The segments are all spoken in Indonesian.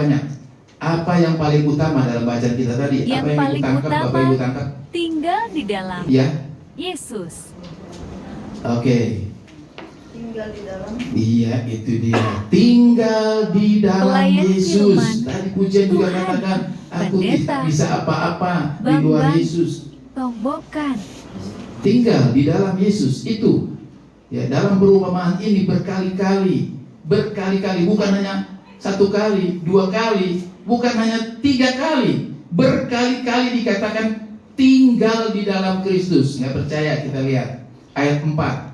banyak. Apa yang paling utama dalam bacaan kita tadi? Yang apa yang paling Ibu tangkap, utama, Bapak Ibu tangkap? tinggal di dalam Ya, Yesus. oke. Tinggal di dalam. Iya, itu dia. Tinggal di dalam Pelayan Yesus. firman, Tadi pujian juga Tuhan, katakan, aku pendeta, tidak bisa apa-apa di luar Bambang, Yesus. Tombokan. Tinggal di dalam Yesus itu. Ya, dalam perumpamaan ini berkali-kali, bukan hanya satu kali, dua kali, bukan hanya tiga kali, berkali-kali dikatakan tinggal di dalam Kristus. Nggak percaya, kita lihat ayat 4.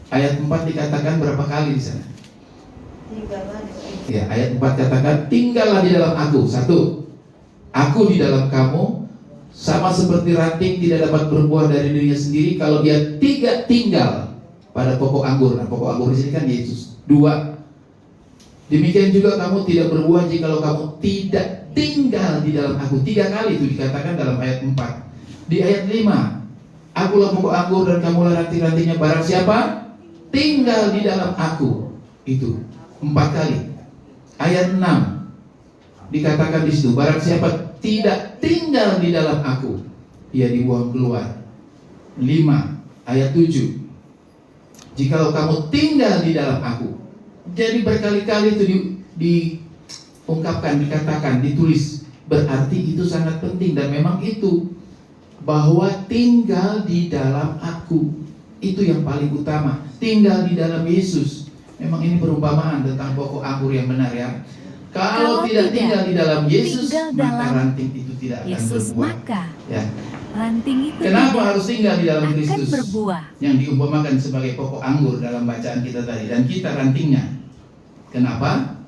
Ayat 4 dikatakan berapa kali di sana? Ya, ayat 4 katakan tinggallah di dalam aku. 1. Aku di dalam kamu, sama seperti ranting tidak dapat berbuah dari dirinya sendiri kalau dia tidak tinggal pada pokok anggur. Nah, pokok anggur di sini kan Yesus. 2. Demikian juga kamu tidak berbuah jikalau kamu tidak tinggal di dalam aku. 3 kali itu dikatakan dalam ayat 4. Di ayat 5, akulah pokok anggur dan kamulah ranting-rantingnya. Barang siapa tinggal di dalam aku, itu 4 kali. Ayat 6 dikatakan di situ, barang siapa tidak tinggal di dalam aku, ia dibuang keluar. 5 ayat 7, jikalau kamu tinggal di dalam aku. Jadi berkali-kali itu diungkapkan, dikatakan, ditulis. Berarti itu sangat penting, dan memang itu bahwa tinggal di dalam aku itu yang paling utama. Tinggal di dalam Yesus. Memang ini perumpamaan tentang pokok anggur yang benar, ya. Kalau tidak tinggal di dalam Yesus, maka ranting itu tidak akan Yesus, berbuah. maka Ya. ranting itu Kenapa tidak harus tinggal di dalam akan Kristus? berbuah. Yang diumpamakan sebagai pokok anggur dalam bacaan kita tadi, dan kita rantingnya. Kenapa?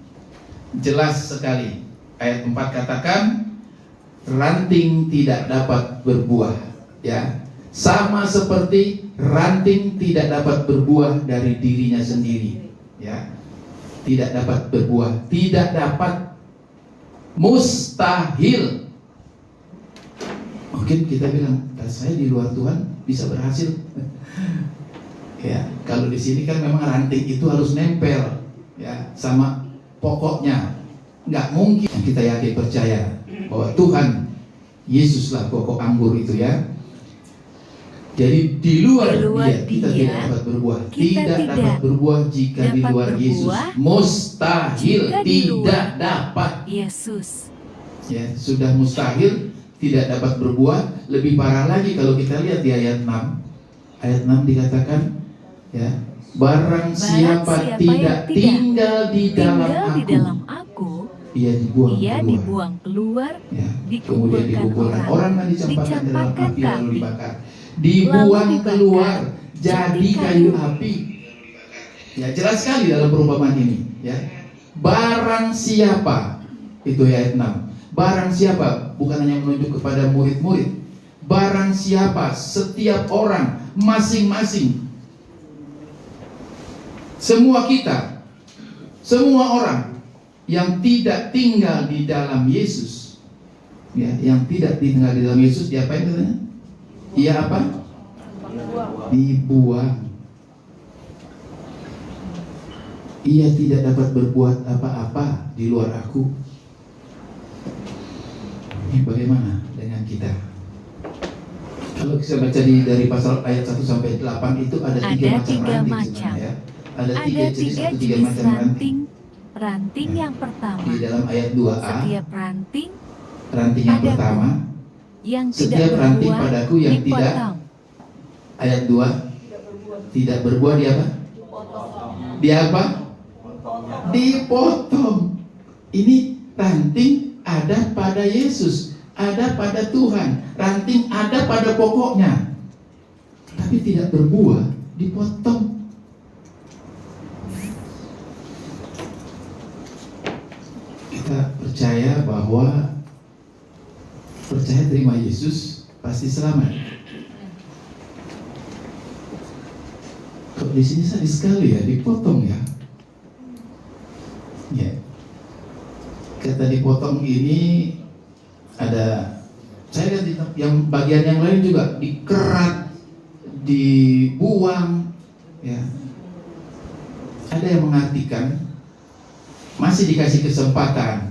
Jelas sekali. Ayat 4 katakan ranting tidak dapat berbuah, ya. Sama seperti ranting tidak dapat berbuah dari dirinya sendiri, ya. Tidak dapat berbuah, tidak dapat, mustahil. Mungkin kita bilang, saya di luar Tuhan bisa berhasil. Ya, kalau di sini kan memang ranting itu harus nempel, ya, sama pokoknya. Nggak mungkin. Kita yakin, percaya bahwa Tuhan Yesuslah pokok anggur itu, ya. Jadi di luar dia kita tidak dapat berbuah. Tidak dapat berbuah jika di luar Yesus. Mustahil, tidak dapat. Yesus. Ya, sudah mustahil, tidak dapat berbuah. Lebih parah lagi kalau kita lihat di ayat 6. Ayat 6 dikatakan, ya, barang siapa tidak tinggal di dalam aku, ia dibuang keluar, ya, kemudian dikumpulkan orang dan dicampakkan ke dalam api lalu dibakar. Dibuang keluar jadi kayu api. Ya, jelas sekali dalam perumpamaan ini, ya. Barang siapa, itu ayat 6. Barang siapa bukan hanya menunjuk kepada murid-murid. Barang siapa, setiap orang, masing-masing. Semua kita, semua orang yang tidak tinggal di dalam Yesus, ya, yang tidak tinggal di dalam Yesus, diapain katanya? Ia apa? Dibuang. Ia tidak dapat berbuat apa-apa di luar aku. Ini bagaimana dengan kita? Kalau kita baca dari pasal ayat 1 sampai 8 itu ada tiga macam. Ya. Ada tiga jenis macam ranting. Ranting yang pertama, di dalam ayat 2a, setiap ranting yang pertama, yang setiap ranting padaku yang tidak, ayat 2, tidak berbuah, dia apa? Dia apa? Dipotong. Ini ranting ada pada Yesus, ada pada Tuhan. Ranting ada pada pokoknya, tapi tidak berbuah, dipotong. Kita percaya bahwa percaya terima Yesus pasti selamat. Kok di sini sadis sekali, ya, dipotong, ya. Ya. Kata dipotong ini ada, saya lihat yang bagian yang lain juga dikerat, dibuang, ya. Ada yang mengartikan masih dikasih kesempatan,